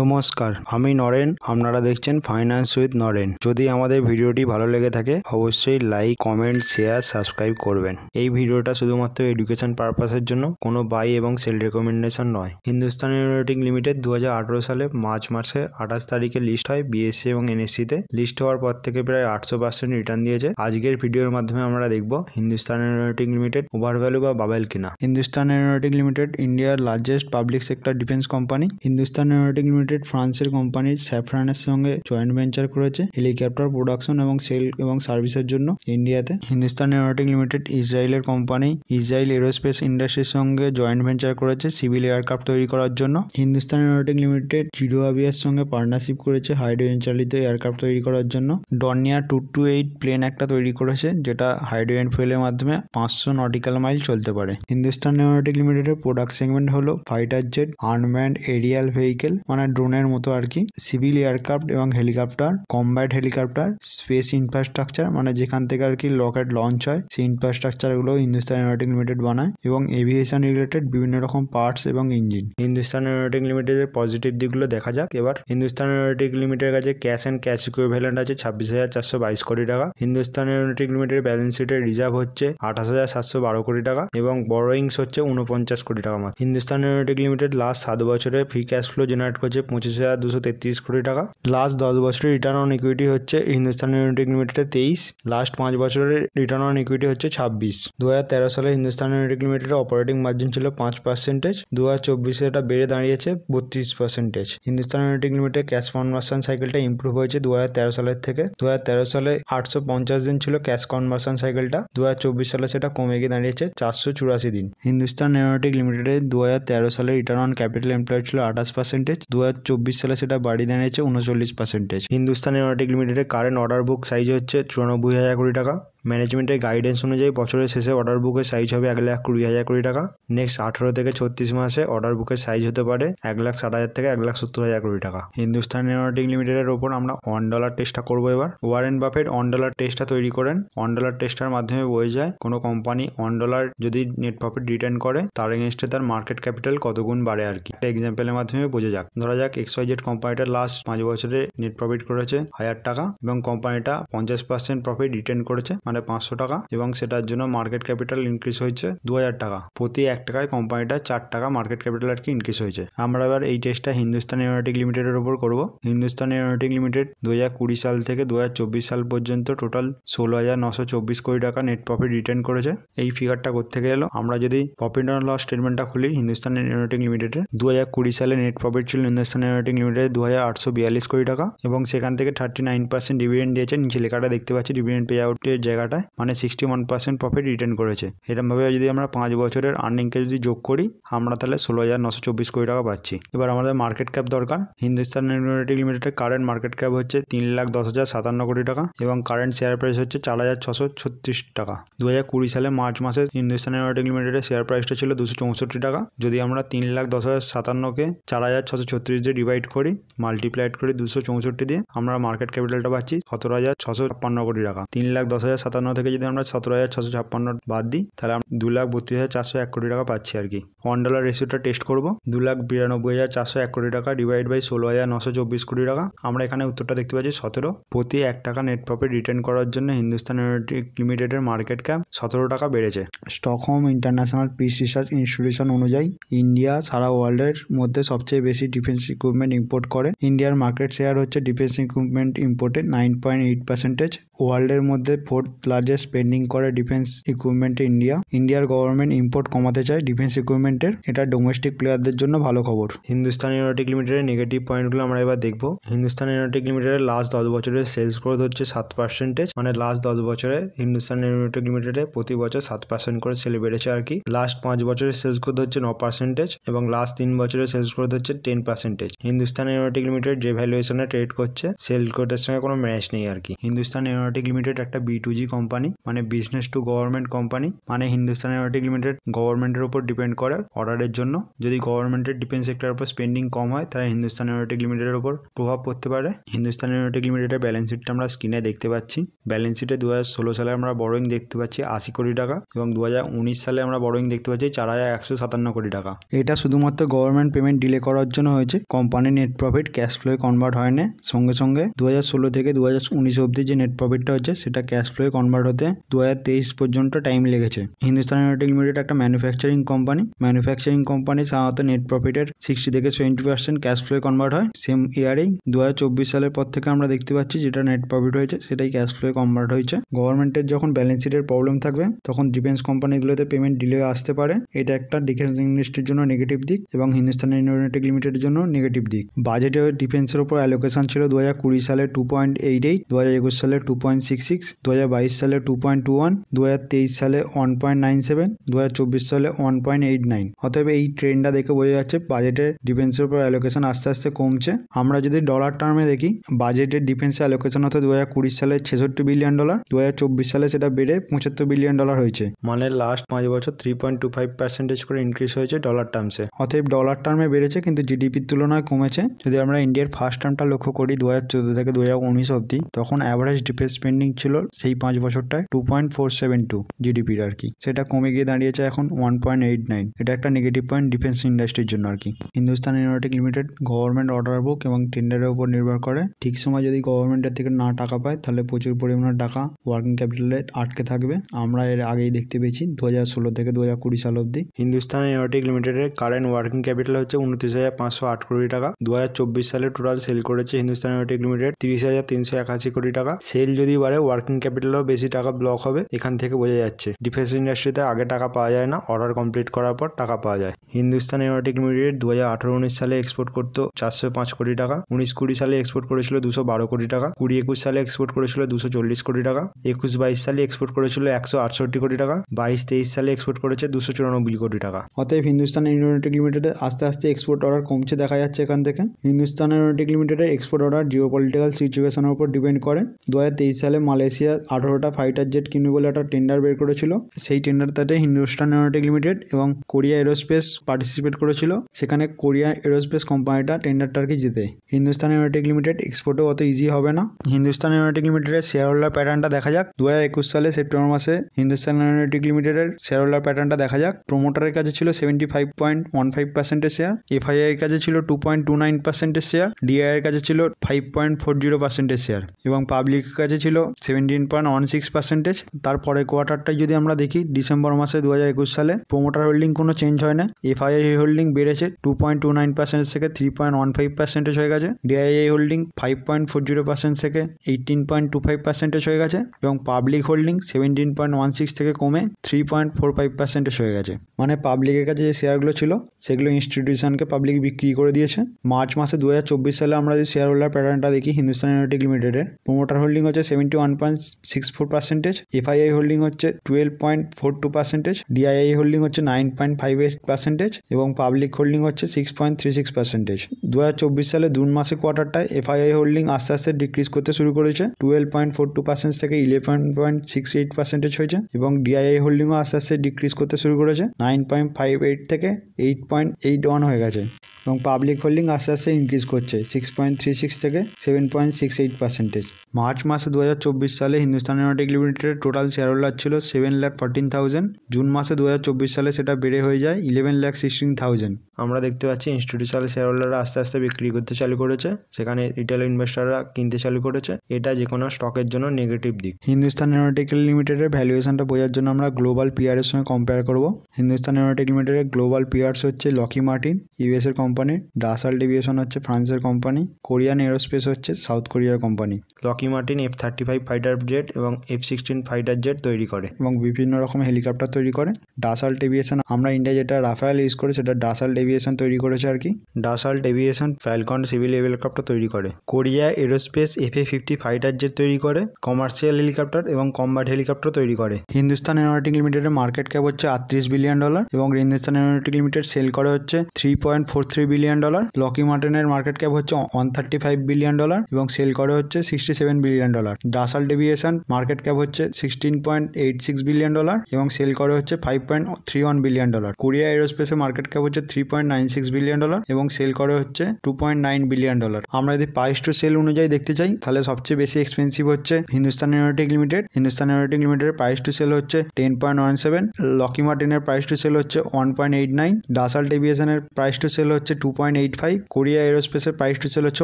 নমস্কার, আমি নরেন। আপনারা দেখছেন ফাইন্যান্স উইথ নরেন। যদি আমাদের ভিডিওটি ভালো লেগে থাকে অবশ্যই লাইক, কমেন্ট, শেয়ার, সাবস্ক্রাইব করবেন। এই ভিডিওটা শুধুমাত্র এডুকেশন পারপাসের জন্য, কোনো বাই এবং সেল রেকমেন্ডেশন নয়। হিন্দুস্তান এরোনটিক লিমিটেড 2018 সালে মার্চ মাসে 28 তারিখে লিস্ট হয় বিএসসি এবং এনএসসিতে। লিস্ট হওয়ার পর থেকে প্রায় 800% রিটার্ন দিয়েছে। আজকের ভিডিওর মাধ্যমে আমরা দেখব হিন্দুস্তান এরোনটিক লিমিটেড ওভারভ্যালু বা বাবেল কিনা। হিন্দুস্তান এরোনটিক লিমিটেড ইন্ডিয়ার largest public sector defence company. Hindustan এরোনটিক Limited ফ্রান্সের কোম্পানি স্যাফরানের সঙ্গে জয়েন্ট ভেঞ্চার করেছে হেলিকপ্টার প্রোডাকশন এবং সেল এবং সার্ভিসের জন্য ইন্ডিয়াতে। হিন্দুস্তান এরোনটিক লিমিটেড ইসরায়েলের কোম্পানি ইসরায়েল এরোস্পেস ইন্ডাস্ট্রির সঙ্গে জয়েন্ট ভেঞ্চার করেছে সিভিল এয়ারক্রাফট তৈরি করার জন্য। হিন্দুস্তান এরোনটিক লিমিটেড জিরো আভিয়ার সঙ্গে পার্টনারশিপ করেছে হাইড্রোজেন চালিত এয়ারক্রাফট তৈরি করার জন্য। ডর্নিয়ার 228 প্লেন একটা তৈরি করেছে যেটা হাইড্রোজেন ফুয়েলের মাধ্যমে 500 নটিক্যাল মাইল চলতে পারে। হিন্দুস্তান এরোনটিক লিমিটেডের প্রোডাক্ট সেগমেন্ট হলো fighter jet, unmanned Arial vehicle মানে ড্রোনের মতো আর কি, সিভিল এয়ারক্রাফট এবং helicopter, combat helicopter, space infrastructure মানে যেখান থেকে আর কি রকেট লঞ্চ হয় সেই ইনফ্রাস্ট্রাকচারগুলো হিন্দুস্তান এরোনটিক লিমিটেড বানায়, এবং এভিয়েশন রিলেটেড বিভিন্ন রকম পার্টস এবং ইঞ্জিন। হিন্দুস্তান এরোনটিক লিমিটেডের পজিটিভ দিকগুলো দেখা যাক এবার। হিন্দুস্তান এরোনটিক লিমিটেডের কাছে ক্যাশ অ্যান্ড ক্যাশ ইকুইভ্যালেন্ট আছে 26,422 কোটি টাকা। হিন্দুস্তান এরোনটিক লিমিটেডের ব্যালেন্স শিটের রিজার্ভ হচ্ছে 28,712 কোটি টাকা এবং বড়োয়িংস হচ্ছে 49 কোটি টাকা মাত্র। হিন্দুস্তান এরোনটিক লিমিটেড লাস্ট 7 বছরে ফ্রি ক্যাশ ফ্লো জেনারেট করছে 25,233 কোটি টাকা। লাস্ট 10 বছরের রিটার্ন অন ইকুইটি হচ্ছে হিন্দুস্তান এরোনটিক লিমিটেডের 23, লাস্ট 5 বছরের রিটার্ন অন ইকুইটি হচ্ছে 26। 2013 সালে হিন্দুস্তান এরোনটিক লিমিটেডের অপারেটিং মার্জিন ছিল 5%, 2024 এটা বেড়ে দাঁড়িয়েছে 32%। হিন্দুস্তান এরোনটিক লিমিটেড ক্যাশ কনভার্সন সাইকেলটা ইম্প্রুভ হয়েছে 2013 সালের থেকে। 2013 সালে 850 দিন ছিল ক্যাশ কনভার্সন সাইকেলটা, 2024 সালে সেটা কমে গিয়ে দাঁড়িয়েছে 484 দিন। হিন্দুস্তান এরোনটিক লিমিটেডের 2013 সালে রিটার্ন অন ক্যাপিটাল এমপ্লয়েড ছিল 28%, 2024 সালে সেটা বাড়িয়ে দাঁড়িয়েছে 39%। হিন্দুস্তান এরোনটিক লিমিটেডের কারেন্ট অর্ডার বুক সাইজ হচ্ছে 94,000 কোটি টাকা। ম্যানেজমেন্টের গাইডেন্স অনুযায়ী বছরের শেষে অর্ডার বুকের সাইজ হবে 1,20,000 কোটি টাকা। নেক্সট 18 থেকে 36 মাসে অর্ডার বুকের সাইজ হতে পারে 1,60,000 থেকে 1,70,000 কোটি টাকা। হিন্দুস্তান এরোনটিক লিমিটেডের ওপর আমরা $1 টেস্টটা করবো এবার। ওয়ারেন বাফেট $1 টেস্টটা তৈরি করেন। $1 টেস্টার মাধ্যমে বোঝা যায় কোনো কোম্পানি $1 যদি নেট প্রফিট রিটার্ন করে তার এগেনস্টে তার মার্কেট ক্যাপিটাল কত গুণ বাড়ে আর কি। একটা এক্সাম্পলের মাধ্যমে বোঝা যাক। ধরা যাক XYZ কোম্পানিটা লাস্ট 5 বছরে নেট প্রফিট করেছে 1000 টাকা এবং কোম্পানিটা 50% প্রফিট রিটার্ন করেছে মানে 500 টাকা, এবং সেটার জন্য মার্কেট ক্যাপিটাল ইনক্রিজ হয়েছে 2000 টাকা। প্রতি 1 টাকায় কোম্পানিটা 4 টাকা মার্কেট ক্যাপিটাল আর কি ইনক্রিজ হয়েছে। আমরা এবার এই টেস্টটা হিন্দুস্তান এরোনটিক লিমিটেডের উপর করব। হিন্দুস্তান এরোনটিক লিমিটেড 2020 সাল থেকে 2024 সাল পর্যন্ত টোটাল 16,924 কোটি টাকা নেট প্রফিট রিটার্ন করেছে। এই ফিগারটা করতে গেলে আমরা যদি প্রফিট অ্যান্ড লস স্টেটমেন্টটা খুলি হিন্দুস্তান এরোনটিক লিমিটেডের 2020 সালে নেট প্রফিট ছিল হিন্দুস্তান এরোনটিক লিমিটেড 2,842 কোটি টাকা, এবং সেখান থেকে 39% ডিভিডেন্ড দিয়েছে। নিচে লেখাটা দেখতে পাচ্ছি ডিভিডেন্ড পে আউটের জায়গাটায়, মানে 61% প্রফিট রিটার্ন করেছে। এরকমভাবে যদি আমরা 5 বছরের আর্নিংকে যদি যোগ করি আমরা তাহলে 16,924 কোটি টাকা পাচ্ছি। এবার আমাদের মার্কেট ক্যাপ দরকার। হিন্দুস্তান এরোনটিক লিমিটেডের কারেন্ট মার্কেট ক্যাপ হচ্ছে 3,10,057 কোটি টাকা এবং কারেন্ট শেয়ার প্রাইস হচ্ছে 4,636 টাকা। 2020 সালে মার্চ মাসে হিন্দুস্তান এরোনটিক লিমিটেডের শেয়ার প্রাইসটা ছিল 264 টাকা। যদি আমরা 3,10,057কে 4,636 দিয়ে ডিভাইড করি, মাল্টিপ্লাইড করি 264 দিয়ে, আমরা মার্কেট ক্যাপিটালটা পাচ্ছি 17,656 কোটি টাকা। 3,10,057 থেকে যদি আমরা 17,656 বাদ দিই তাহলে আমরা 2,32,401 কোটি টাকা পাচ্ছি আর কি। $1 রেশিওটা টেস্ট করবো। 2,92,401 কোটি টাকা ডিভাইড বাই 16,924 কোটি টাকা। আমরা এখানে উত্তরটা দেখতে পাচ্ছি 17। প্রতি 1 টাকা নেট প্রফিট রিটার্ন করার জন্য হিন্দুস্তান এরোনটিক লিমিটেডের মার্কেট ক্যাপ 17 টাকা বেড়েছে। Stockholm international piece research institution অনুযায়ী ইন্ডিয়া সারা ওয়ার্ল্ডের মধ্যে সবচেয়ে বেশি ডিফেন্স ইকুইপমেন্ট ইম্পোর্ট করে। ইন্ডিয়ার মার্কেট শেয়ার হচ্ছে ডিফেন্স ইকুইপমেন্ট ইম্পোর্টে 9.8%। ওয়ার্ল্ডের মধ্যে 4th লার্জেস্ট স্পেন্ডিং করে ডিফেন্স ইকুইপমেন্টে ইন্ডিয়া। ইন্ডিয়ার গভর্নমেন্ট ইম্পোর্ট কমাতে চায় ডিফেন্স ইকুইপমেন্টের, এটা ডোমেস্টিক প্লেয়ারদের জন্য ভালো খবর। হিন্দুস্তান এরোনটিক লিমিটেডের নেগেটিভ পয়েন্টগুলো আমরা এবার দেখবো। হিন্দুস্তান এরোনটিক লিমিটেডের লাস্ট 10 বছরের সেলস গ্রোথ হচ্ছে 7%, মানে লাস্ট 10 বছরে হিন্দুস্তান এরোনটিক লিমিটেডে প্রতি বছর 7% করে সেল বেড়েছে আর কি। লাস্ট 5 বছরের সেলস গ্রোথ হচ্ছে 9% এবং লাস্ট 3 বছরের সেলস গ্রোথ হচ্ছে 10%। হিন্দুস্তান এরোনটিক লিমিটেড যে ভ্যালুয়েশনে ট্রেড করছে সেল গ্রোথের সঙ্গে কোনো ম্যাচ নেই আর কি। হিন্দুস্তান এরোনটিক লিমিটেড একটা B2G কোম্পানি, মানে বিজনেস টু গভর্নমেন্ট কোম্পানি, মানে হিন্দুস্তান এরোনটিক লিমিটেড গভর্নমেন্টের উপর ডিপেন্ড করে অর্ডারের জন্য। যদি গভর্নমেন্টের ডিফেন্স সেক্টরের উপর স্পেন্ডিং কম হয় তাহলে হিন্দুস্তান এরোনটিক লিমিটেডের উপর প্রভাব পড়তে পারে। হিন্দুস্তান এরোনটিক লিমিটেডের ব্যালেন্স শিটটা আমরা স্ক্রিনে দেখতে পাচ্ছি। ব্যালেন্স শিটে 2016 সালে আমরা বড়োইং দেখতে পাচ্ছি 80 কোটি টাকা এবং 2019 সালে আমরা বড়োইং দেখতে পাচ্ছি 4157 কোটি টাকা। এটা শুধুমাত্র গভর্নমেন্ট পেমেন্ট ডিলে করার জন্য হয়েছে। কোম্পানির নেট প্রফিট ক্যাশ ফ্লোয়ে কনভার্ট হয় না। সঙ্গে সঙ্গে 2016 থেকে 2019 অবধি যে নেট প্রফিটটা হচ্ছে সেটা ক্যাশ ফ্লোয়ে কনভার্ট হতে 2023 পর্যন্ত টাইম লেগেছে। হিন্দুস্তান এরোনটিক লিমিটেড একটা ম্যানুফ্যাকচারিং কোম্পানি। ম্যানুফ্যাকচারিং কোম্পানি সাধারণত নেট প্রফিটের 60 থেকে 70% ক্যাশ ফ্লোয়ে কনভার্ট হয়। সেম ইয়ারেই 2024 সালের পর থেকে আমরা দেখতে পাচ্ছি যেটা নেট প্রফিট হয়েছে সেটাই ক্যাশ ফ্লোয়ে কনভার্ট হয়েছে। গভর্নমেন্টের যখন ব্যালেন্স শিটের প্রবলেম থাকবে তখন ডিফেন্স কোম্পানিগুলোতে পেমেন্ট ডিলে আসতে পারে। এটা একটা ডিফেন্স ইন্ডাস্ট্রির জন্য নেগেটিভ দিক এবং হিন্দুস্তান এরোনটিক লিমিটেডের জন্য নেগেটিভ দিক। বাজেটে ডিফেন্সের উপর অ্যালোকেশন ছিল 2020 সালে 2.88, 2021 সালে 2.66, 2022 সালে 2.21, 2023 সালে 1.97, 2024 সালে 1.89। অতএব এই ট্রেন্ডটা দেখে বোঝা যাচ্ছে বাজেটের ডিফেন্সের উপর অ্যালোকেশন আস্তে আস্তে কমছে। আমরা যদি ডলার টার্মে দেখি বাজেটের ডিফেন্সে অ্যালোকেশন হতো 2020 সালে $66 বিলিয়ন, 2024 সালে সেটা বেড়ে $75 বিলিয়ন হয়েছে। মানে লাস্ট 5 বছর 3.25% করে ইনক্রিজ হয়েছে ডলার টার্মসে। অতএব ডলার টার্মে বেড়েছে কিন্তু জিডিপির তুলনায় কমেছে। যদি আমরা ইন্ডিয়ার ফার্স্ট টার্মটা লক্ষ্য করি 2014 থেকে 2019 অবধি, তখন অ্যাভারেজ ডিফেন্স স্পেন্ডিং ছিল সেই 5 বছরটায় 2.472 জিডিপির আর কি। সেটা কমে গিয়ে দাঁড়িয়েছে এখন 1.89। এটা একটা নেগেটিভ পয়েন্ট ডিফেন্স ইন্ডাস্ট্রির জন্য আর কি। Hindustan এরোনটিক Limited government order book এবং টেন্ডারের উপর নির্ভর করে। ঠিক সময় যদি গভর্নমেন্টের থেকে না টাকা পায় তাহলে প্রচুর পরিমাণে টাকা ওয়ার্কিং ক্যাপিটালে আটকে থাকবে। আমরা এর আগেই দেখতে পেয়েছি 2016 থেকে 2020 সাল অবধি। হিন্দুস্তান এরোনটিক লিমিটেডের কারেন্ট ওয়ার্কিং ক্যাপিটাল হচ্ছে 29,508 কোটি টাকা। 2024 সালে টোটাল সেল করেছে হিন্দুস্তান এরোনটিক লিমিটেড 30,381 কোটি টাকা। সেল যদি বাড়ে ওয়ার্কিং ক্যাপিটালও বেশি টাকা ব্লক হবে। এখান থেকে বোঝা যাচ্ছে ডিফেন্স ইন্ডাস্ট্রিতে আগে টাকা পাওয়া যায় না, অর্ডার কমপ্লিট করার পর টাকা পাওয়া যায়। হিন্দুস্তান এরোনটিক লিমিটেড 2018-19 সালে এক্সপোর্ট করতো 405 কোটি টাকা, 19-20 সালে এক্সপোর্ট করেছিল 212 কোটি টাকা, 20-21 সালে এক্সপোর্ট করেছিল 240 কোটি টাকা, 21-22 সালে এক্সপোর্ট করেছিল 168 কোটি টাকা, 22-23 সালে এক্সপোর্ট করেছে 294 কোটি টাকা। অতএব হিন্দুস্তান এরোনটিক লিমিটেডের আস্তে আস্তে এক্সপোর্ট অর্ডার কমছে দেখা যাচ্ছে এখান থেকে। হিন্দুস্তান এরোনটিক লিমিটেডের এক্সপোর্ট অর্ডার জিওপলিটিক্যাল সিচুয়েশনের উপর ডিপেন্ড করে। 2023 সালে মালয়েশিয়া 18টা ফাইটার জেট কিনবে বলে একটা টেন্ডার বের করেছিল। সেই টেন্ডারটাতে হিন্দুস্তান এরোনটিক লিমিটেড এবং কোরিয়া এরোস্পেস পার্টিসিপেট করেছিল। সেখানে কোরিয়া এরোস্পেস কোম্পানিটা টেন্ডারটা আর কি জিতে। হিন্দুস্তান এরোনটিক লিমিটেড এক্সপোর্টও অত ইজি হবে না। হিন্দুস্তান এরোনটিক লিমিটেডের শেয়ার হোল্ডার প্যাটার্নটা দেখা যাক। 2021 সালে সেপ্টেম্বর মাসে হিন্দুস্তান এরোনটিক লিমিটেডের শেয়ার হোল্ডার প্যাটার্নটা দেখা যাক। প্রোমোটারের কাছে ছিল 75.15% শেয়ার, এফআইআই এর কাছে ছিল 2.29% শেয়ার, ডিআই এর কাছে ছিল 5.40% শেয়ার এবং পাবলিকের কাছে ছিল 17.16%। তারপরে কোয়ার্টারটাই যদি আমরা দেখি ডিসেম্বর মাসে 2021 সালে প্রোমোটার হোল্ডিং কোনো চেঞ্জ হয় না। এফআইআই হোল্ডিং বেড়েছে 2.29% থেকে 3.15% হয়ে গেছে, ডিআইআই হোল্ডিং 5.40% থেকে 18.25% হয়ে গেছে এবং পাবলিক হোল্ডিং 17.16 থেকে কমে 3.45% হয়ে গেছে। মানে পাবলিকের কাছে যে শেয়ারগুলো ছিল সেগুলো ইনস্টিটিউশনকে পাবলিক বিক্রি করে দিয়েছে। মার্চ মাসে 2024 সালে আমরা যে শেয়ার হোল্ডার প্যাটার্নটা দেখি হিন্দুস্তান এরোনটিক লিমিটেডের, প্রোমোটার হোল্ডিং হচ্ছে 71.64%, এফআইআই হোল্ডিং হচ্ছে 12.42%, ডিআইআই হোল্ডিং হচ্ছে 9.58% এবং পাবলিক হোল্ডিং হচ্ছে 6.36%। 2024 সালে জুন মাসে কোয়ার্টারটায় এফআইআই হোল্ডিং আস্তে আস্তে ডিক্রিজ করতে শুরু করেছে, 12.42% থেকে 11.68% হয়েছে এবং ডিআইআই হোল্ডিংও আস্তে আস্তে ডিক্রিজ করতে শুরু করেছে, 9.58 থেকে 8.81 হয়ে গেছে এবং পাবলিক হোল্ডিং আস্তে আস্তে ইনক্রিজ করছে 6.36 থেকে 7.68%। মার্চ মাসে 2024 সালে হিন্দুস্তান এরোনটিক লিমিটেডের টোটাল শেয়ার হোল্ডার ছিল 7,14,000। জুন মাসে 2024 সালে সেটা বেড়ে হয়ে যায় 11,16,000। আমরা দেখতে পাচ্ছি ইনস্টিটিউশনাল শেয়ার হোল্ডাররা আস্তে আস্তে বিক্রি করতে চালু করেছে, সেখানে রিটেল ইনভেস্টররা কিনতে চালু করেছে। এটা যে কোনো স্টকের জন্য নেগেটিভ দিক। হিন্দুস্তান এরোনটিক লিমিটেডের ভ্যালুয়েশনটা বোঝার জন্য আমরা গ্লোবাল পিআর এর সঙ্গে কম্পেয়ার করব। হিন্দুস্তান এরোনটিক লিমিটেডের গ্লোবাল পিআরস হচ্ছে লকহিড মার্টিন ইউএস এর কোম্পানি, ডাসাল্ট এভিয়েশন হচ্ছে ফ্রান্সের কোম্পানি, কোরিয়ান এরোস্পেস হচ্ছে সাউথ কোরিয়ার company. Lockheed Martin F-35 fighter jet এবং F-16 ফাইটার জেট তৈরি করে এবং বিভিন্ন রকম হেলিকপ্টার তৈরি করে। ডাসাল্ট এভিয়েশন আমরা ইন্ডিয়া যেটা রাফায়েল ইউজ করে সেটা ডাসাল্ট এভিয়েশন তৈরি করেছে আর কি। Dassault aviation Falcon civil helicopter তৈরি করে। Korea aerospace FA-50 fighter jet তৈরি করে, কমার্শিয়াল হেলিকপ্টার এবং কম্ব্যাট হেলিকপ্টার তৈরি করে। হিন্দুস্তান এরোনটিক লিমিটেডের মার্কেট ক্যাপ হচ্ছে $38 বিলিয়ন এবং হিন্দুস্তান এরোনটিক লিমিটেড সেল করে হচ্ছে $3.43 বিলিয়ন। লকহিড মার্টিনের মার্কেট ক্যাপ হচ্ছে $135 বিলিয়ন এবং সেল করে হচ্ছে $67 billion. Dassault aviation market cap হচ্ছে $16.86 বিলিয়ন এবং সেল করে হচ্ছে $5.31 বিলিয়ন। কোরিয়া এরোস্পেসের মার্কেট ক্যাপ হচ্ছে $3.96 বিলিয়ন এবং সেল করে হচ্ছে $2.9 বিলিয়ন। আমরা যদি প্রাইস টু সেল অনুযায়ী দেখতে চাই তাহলে সবচেয়ে বেশি এক্সপেন্সিভ হচ্ছে হিন্দুস্তান এরোনটিক লিমিটেড। হিন্দুস্তান এরোনটিক লিমিটেডের প্রাইস টু সেল হচ্ছে 10.17, লকহিড মার্টিনের প্রাইস টু সেল হচ্ছে 1.89, ডাসাল্ট এভিয়েশনের প্রাইস টু সেল হচ্ছে 2.85, কোরিয়া এরোস্পেসের প্রাইস টু সেল হচ্ছে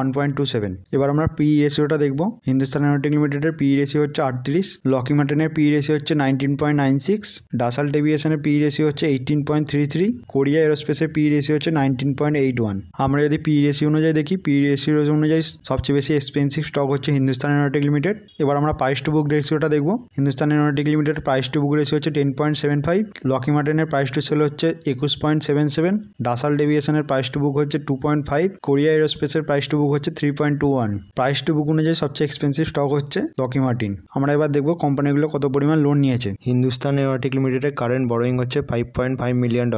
1.27। এবার আমরা পি রেশিওটা দেখবো। হিন্দুস্তান এরোনটিক লিমিটেডের পি রেশিও হচ্ছে 38, লকহিড মার্টিনের পি রেশিও হচ্ছে 19.96, ডাসাল্ট এভিয়েশনের পি রেশিও হচ্ছে 18.33, কোরিয়া এরোস্পেসের পি রেশিও হচ্ছে 19.81। আমরা যদি পি রেশিও অনুযায়ী দেখি, পি রেশিও অনুযায়ী সবচেয়ে বেশি এক্সপেন্সিভ স্টক হচ্ছে হিন্দুস্তান এরোনটিক লিমিটেড। এবার আমরা প্রাইস টু বুক রেশিওটা দেখবো। Hindustan এরোনটিক Limited price to book ratio হচ্ছে 10.75, লকহিড মার্টিনের প্রাইস টু সেল হচ্ছে 21.77, ডাসাল্ট এভিয়েশনের প্রাইস টু বুক হচ্ছে 2.5, কোরিয়া এরোস্পেসের প্রাইস টু বুক হচ্ছে 3.21। প্রাইস টু বুক অনুযায়ী সবচেয়ে এক্সপেন্সিভ স্টক হচ্ছে লকহিড মার্টিন। আমরা এবার দেখবো কোম্পানিগুলো কত পরিমাণ লোন নিয়েছে। হিন্দুস্তান এরোনটিক লিমিটেডের কারেন্ট বরোয়িং হচ্ছে $5.5 মিলিয়ন,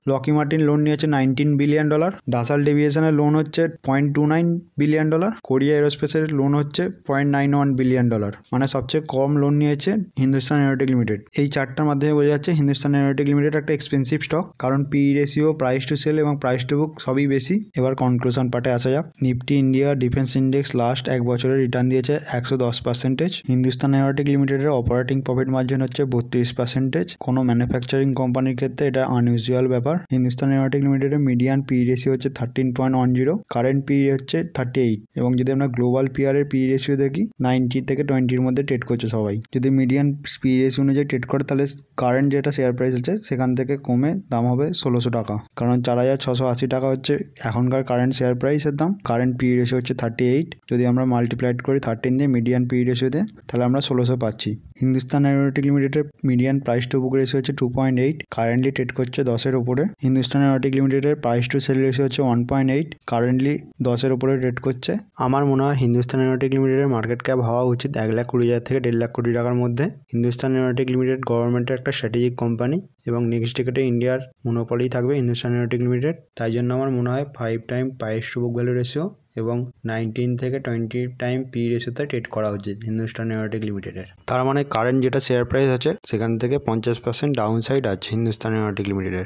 লকহিড মার্টিন লোন নিয়েছে $19 বিলিয়ন, ডাসাল্ট এভিয়েশনের লোন হচ্ছে $0.29 বিলিয়ন, কোরিয়া এরোস্পেসের লোন হচ্ছে $0.91 বিলিয়ন। মানে সবচেয়ে কম লোন নিয়েছে হিন্দুস্তান এরোনটিক লিমিটেড। এই চারটার মাধ্যমে বোঝা যাচ্ছে হিন্দুস্তান এরোনটিক লিমিটেড একটা এক্সপেন্সিভ স্টক, কারণ P ratio, price to sale এবং প্রাইস টু বুক সবই বেশি। এবার কনক্লুশন পার্টে আসা যাক। Nifty India defence index last এক বছরে রিটার্ন দিয়েছে 110%। হিন্দুস্তান এরোনটিক লিমিটেডের অপারেটিং প্রফিট মার্জিন হচ্ছে 32%। কোনো ম্যানুফ্যাকচারিং কোম্পানির ক্ষেত্রে এটা আনইউজুয়াল ব্যাপার। হিন্দুস্তান এরোনটিক লিমিটেডের মিডিয়ান পি রেশিও হচ্ছে 13.10, কারেন্ট পি হচ্ছে 38, এবং যদি আমরা গ্লোবাল পিয়ারের পি রেশিও দেখি 90 থেকে 20-র মধ্যে ট্রেড করছে সবাই। যদি মিডিয়ান পি রেশিও অনুযায়ী ট্রেড করে তাহলে কারেন্ট যেটা শেয়ার প্রাইস আছে সেখান থেকে কমে দাম হবে 1600 টাকা, কারণ 4680 টাকা হচ্ছে এখনকার কারেন্ট শেয়ার প্রাইসের দাম। কারেন্ট পি রেশিও হচ্ছে 38, যদি আমরা মাল্টিপ্লাইড করি 13 দিয়ে মিডিয়ান পি রেশিও দিয়ে তাহলে আমরা 1600 পাচ্ছি। হিন্দুস্তান এরোনটিক লিমিটেডের median price to book ratio হচ্ছে 2.8, কারেন্টলি ট্রেড করছে 10-এর উপরে। হিন্দুস্তান এরোনটিক লিমিটেডের প্রাইস টু সেল রেশিও হচ্ছে 1.8, কারেন্টলি 10-এর উপরে ট্রেড করছে। আমার মনে হয় হিন্দুস্তান এরোনটিক লিমিটেডের মার্কেট ক্যাপ হওয়া উচিত 1,20,000 থেকে 1.5 কোটি টাকার মধ্যে। হিন্দুস্তান এরোনটিক লিমিটেড গভর্নমেন্টের একটা স্ট্র্যাটেজিক কোম্পানি এবং নেক্সট ডিকেটে ইন্ডিয়ার মনোপলি থাকবে হিন্দুস্তান এরোনটিক লিমিটেড। তাই জন্য আমার মনে হয় 5 time price to book value ratio এবং 19 থেকে 20 টাইম পি রেশিওতে ট্রেড করা উচিত হিন্দুস্তান এরোনটিক লিমিটেডের। তার মানে কারেন্ট যেটা শেয়ার প্রাইস আছে সেখান থেকে 50% ডাউন সাইড আছে হিন্দুস্তান এরোনটিক লিমিটেডের।